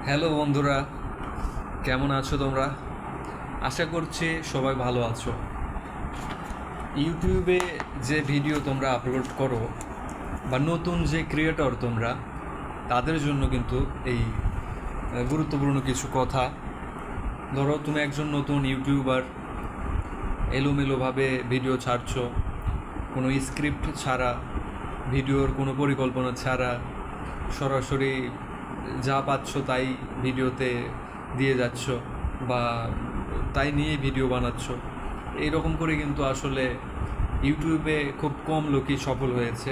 Hello বন্ধুরা, কেমন আছো তোমরা? আশা করছি সবাই ভালো আছো। ইউটিউবে যে ভিডিও তোমরা আপলোড করো বা নতুন যে ক্রিয়েটর তোমরা, তাদের জন্য কিন্তু এই গুরুত্বপূর্ণ কিছু কথা। ধরো তুমি একজন নতুন ইউটিউবার, এলোমেলোভাবে ভিডিও ছাড়ছো, কোনো স্ক্রিপ্ট ছাড়া, ভিডিওর কোনো পরিকল্পনা ছাড়া, সরাসরি যা পাচ্ছ তাই ভিডিওতে দিয়ে যাচ্ছ বা তাই নিয়ে ভিডিও বানাচ্ছ। এইরকম করে কিন্তু আসলে ইউটিউবে খুব কম লোকই সফল হয়েছে।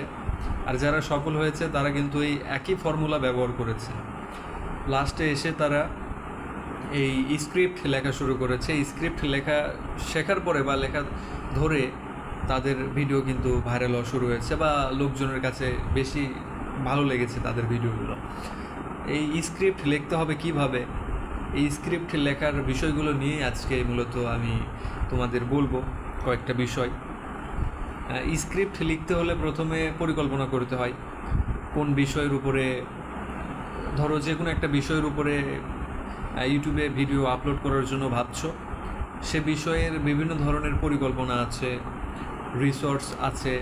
আর যারা সফল হয়েছে তারা কিন্তু এই একই ফর্মুলা ব্যবহার করেছে। লাস্টে এসে তারা এই স্ক্রিপ্ট লেখা শুরু করেছে। স্ক্রিপ্ট লেখা শেখার পরে বা লেখা ধরে তাদের ভিডিও কিন্তু ভাইরাল হওয়া শুরু হয়েছে বা লোকজনের কাছে বেশি ভালো লেগেছে তাদের ভিডিওগুলো। এই স্ক্রিপ্ট লিখতে হবে কিভাবে, এই স্ক্রিপ্ট লেখার বিষয়গুলো নিয়ে আজকে মূলত আমি তোমাদের বলবো কয়েকটা বিষয়। স্ক্রিপ্ট লিখতে হলে প্রথমে পরিকল্পনা করতে হয় কোন বিষয়ের উপরে, ধরো যে কোনো একটা বিষয়ের উপরে ইউটিউবে ভিডিও আপলোড করার জন্য ভাবছো। সে বিষয়ের বিভিন্ন ধরনের পরিকল্পনা আছে, রিসোর্স আছে।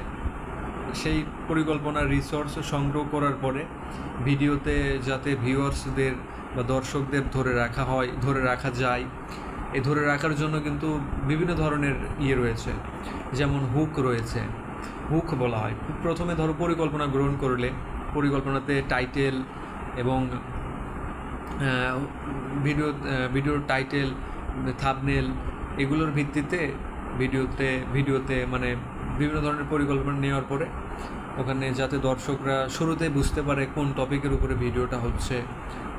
সেই পরিকল্পনার রিসোর্স সংগ্রহ করার পরে ভিডিওতে যাতে ভিউয়ার্সদের বা দর্শকদের ধরে রাখা যায়, এই ধরে রাখার জন্য কিন্তু বিভিন্ন ধরনের রয়েছে। যেমন হুক রয়েছে, হুক বলা হয়। প্রথমে ধরো পরিকল্পনা গ্রহণ করলে পরিকল্পনাতে টাইটেল এবং ভিডিওর টাইটেল, থাম্বনেল, এগুলোর ভিত্তিতে ভিডিওতে মানে বিভিন্ন ধরনের পরিকল্পনা নেওয়ার পরে ওখানে যাতে দর্শকরা শুরুতে বুঝতে পারে কোন টপিকের উপরে ভিডিওটা হচ্ছে,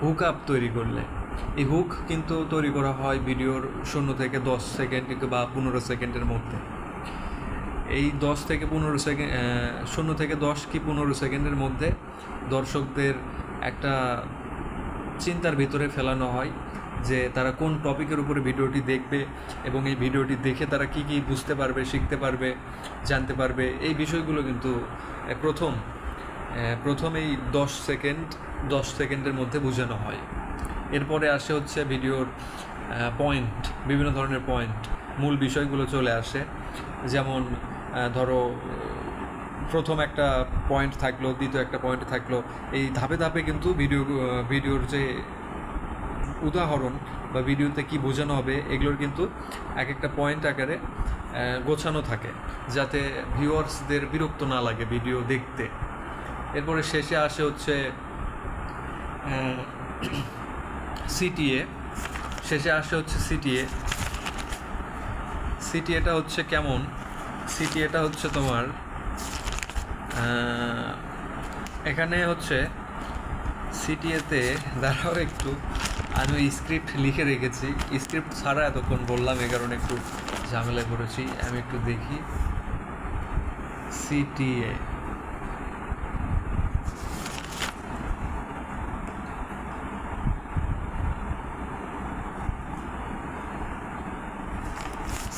হুক আপ তৈরি করলে। এই হুক কিন্তু তৈরি করা হয় ভিডিওর 0 থেকে 10 সেকেন্ড বা 15 সেকেন্ডের মধ্যে। এই 10 থেকে 15 সেকেন্ড, 0 থেকে 10 কি 15 সেকেন্ডের মধ্যে দর্শকদের একটা চিন্তার ভিতরে ফেলানো হয় যে তারা কোন টপিকের উপরে ভিডিওটি দেখবে এবং এই ভিডিওটি দেখে তারা কি কি বুঝতে পারবে, শিখতে পারবে, জানতে পারবে। এই বিষয়গুলো কিন্তু প্রথম এই 10 সেকেন্ডের মধ্যে বোঝানো হয়। এরপরে আসে হচ্ছে ভিডিওর পয়েন্ট, বিভিন্ন ধরনের পয়েন্ট, মূল বিষয়গুলো চলে আসে। যেমন ধরো প্রথম একটা পয়েন্ট থাকলো, দ্বিতীয় একটা পয়েন্ট থাকলো, এই ধাপে ধাপে কিন্তু ভিডিওর যে উদাহরণ বা ভিডিওতে কি বোঝানো হবে এগুলোর কিন্তু এক একটা পয়েন্ট আকারে গোছানো থাকে, যাতে ভিউয়ার্সদের বিরক্ত না লাগে ভিডিও দেখতে। এরপরে শেষে আসে হচ্ছে সিটিএ। সিটিএটা হচ্ছে কেমন? সিটিএটা হচ্ছে তোমার এখানে হচ্ছে সিটিএতে, দাঁড়াও একটু, আমি স্ক্রিপ্ট লিখে রেখেছি, স্ক্রিপ্ট ছাড়া এতক্ষণ বললাম, এ কারণে একটু ঝামেলায় পড়েছি। আমি একটু দেখি।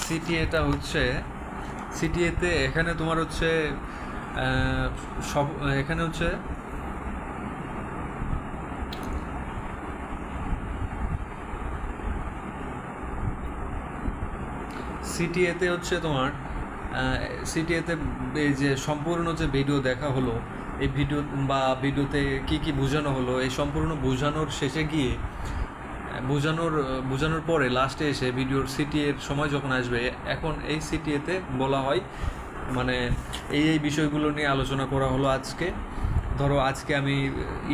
সিটিএটা হচ্ছে, সিটিএতে এখানে তোমার হচ্ছে সব, এখানে হচ্ছে সিটিএতে হচ্ছে তোমার সিটিএতে এই যে সম্পূর্ণ যে ভিডিও দেখা হলো, এই ভিডিওতে কি কি বোঝানো হলো, এই সম্পূর্ণ বোঝানোর শেষে গিয়ে বোঝানোর পরে লাস্টে এসে ভিডিওর সিটিএর সময় যখন আসবে, এখন এই সিটিএতে বলা হয় মানে এই বিষয়গুলো নিয়ে আলোচনা করা হলো আজকে। ধরো আজকে আমি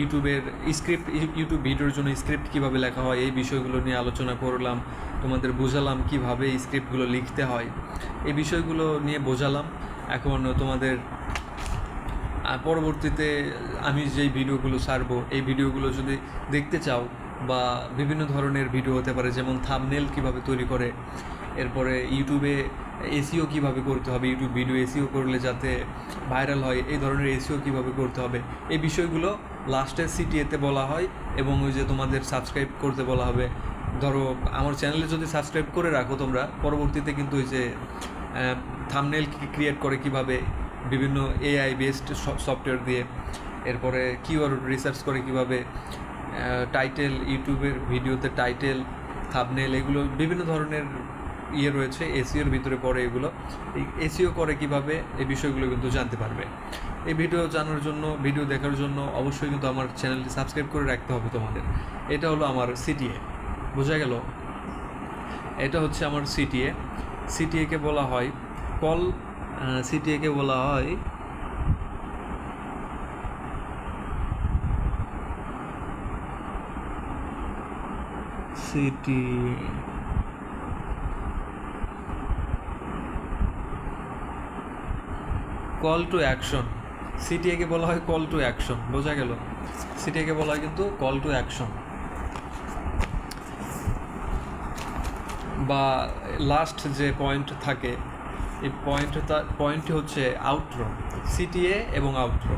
ইউটিউব ভিডিওর জন্য স্ক্রিপ্ট কীভাবে লেখা হয় এই বিষয়গুলো নিয়ে আলোচনা করলাম, তোমাদের বোঝালাম কীভাবে এই স্ক্রিপ্টগুলো লিখতে হয়, এই বিষয়গুলো নিয়ে বোঝালাম। এখন তোমাদের পরবর্তীতে আমি যেই ভিডিওগুলো ছাড়বো, এই ভিডিওগুলো যদি দেখতে চাও, বা বিভিন্ন ধরনের ভিডিও হতে পারে, যেমন থাম্বনেল কীভাবে তৈরি করে, এরপরে ইউটিউবে এসইও কীভাবে করতে হবে, ইউটিউব ভিডিও এসইও করলে যাতে ভাইরাল হয় এই ধরনের এসইও কীভাবে করতে হবে, এই বিষয়গুলো লাস্টে সিটিএতে বলা হয়। এবং ওই যে তোমাদের সাবস্ক্রাইব করতে বলা হবে। ধরো আমার চ্যানেলে যদি সাবস্ক্রাইব করে রাখো তোমরা, পরবর্তীতে কিন্তু ওই যে থাম্বনেল ক্রিয়েট করে কিভাবে বিভিন্ন এআই বেসড সফটওয়্যার দিয়ে, এরপরে কিওয়ার্ড রিসার্চ করে কিভাবে টাইটেল, ইউটিউবের ভিডিওতে টাইটেল, থাম্বনেল, এগুলো বিভিন্ন ধরনের রয়েছে, এসইওর ভিতরে পড়ে এগুলো। এই এসইও করে কিভাবে, এই বিষয়গুলো কিন্তু জানতে পারবে। এই ভিডিও জানার জন্য, ভিডিও দেখার জন্য অবশ্যই কিন্তু আমার চ্যানেলটি সাবস্ক্রাইব করে রাখতে হবে তোমাদের। এটা হলো আমার সিটিএ, বোঝা গেল? এটা হচ্ছে আমার সিটিএ। সিটিএকে বলা হয় সিটিএকে বলা হয় কল টু অ্যাকশন। সিটিএকে বলা হয় কল টু অ্যাকশন, বোঝা গেল? সিটিএকে বলা হয় কিন্তু কল টু অ্যাকশন, বা লাস্ট যে পয়েন্ট থাকে, এই পয়েন্টটি হচ্ছে আউটরো। সিটিএ এবং আউটরো,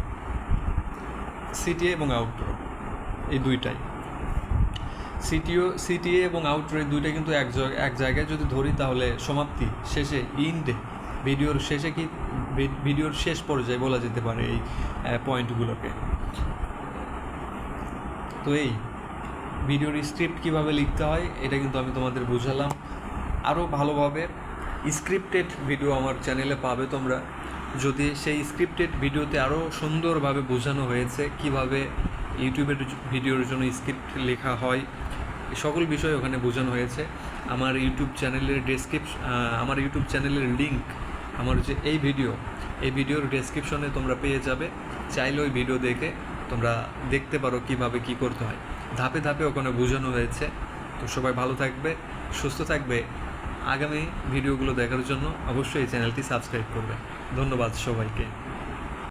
এই দুইটাই। সিটিএ এবং আউটরো এই দুইটাই কিন্তু এক জায়গায় যদি ধরি তাহলে সমাপ্তি, শেষে, ইন্ডে, ভিডিওর শেষ পর্যায়ে বলা যেতে পারে এই পয়েন্টগুলোকে। তো এই ভিডিওর স্ক্রিপ্ট কীভাবে লিখতে হয় এটা কিন্তু আমি তোমাদের বুঝালাম। আরও ভালোভাবে স্ক্রিপ্টেড ভিডিও আমার চ্যানেলে পাবে তোমরা। যদি সেই স্ক্রিপ্টেড ভিডিওতে আরও সুন্দরভাবে বোঝানো হয়েছে কিভাবে ইউটিউবের ভিডিওর জন্য স্ক্রিপ্ট লেখা হয়, সকল বিষয় ওখানে বোঝানো হয়েছে। আমার ইউটিউব চ্যানেলের লিঙ্ক, আমার যে এই ভিডিওর ডেসক্রিপশনে তোমরা পেয়ে যাবে। চাইলে ওই ভিডিও দেখে তোমরা দেখতে পারো কিভাবে কি করতে হয়, ধাপে ধাপে ওখানে বোঝানো হয়েছে। তো সবাই ভালো থাকবে, সুস্থ থাকবে। আগামী ভিডিওগুলো দেখার জন্য অবশ্যই এই চ্যানেলটি সাবস্ক্রাইব করবে। ধন্যবাদ সবাইকে।